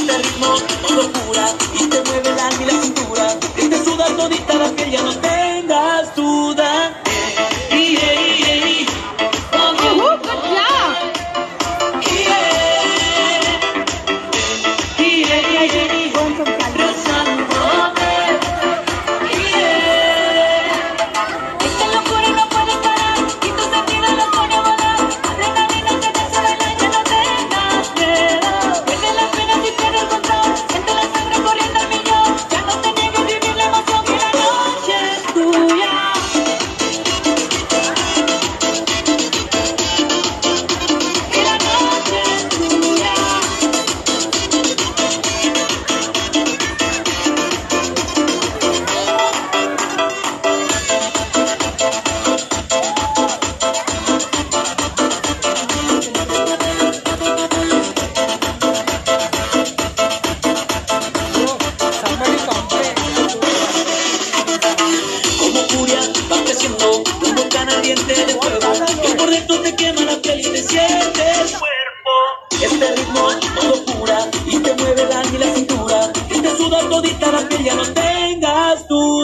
Este ritmo todo cura y te mueve el alma y la cintura. Que te suda todita la piel, ya no tengas duda. Un volcán ardiente de fuego que por dentro te quema la piel y te siente el cuerpo. Este ritmo todo cura y te mueve el alma y la cintura. Y te suda todita la piel, ya no tengas duda.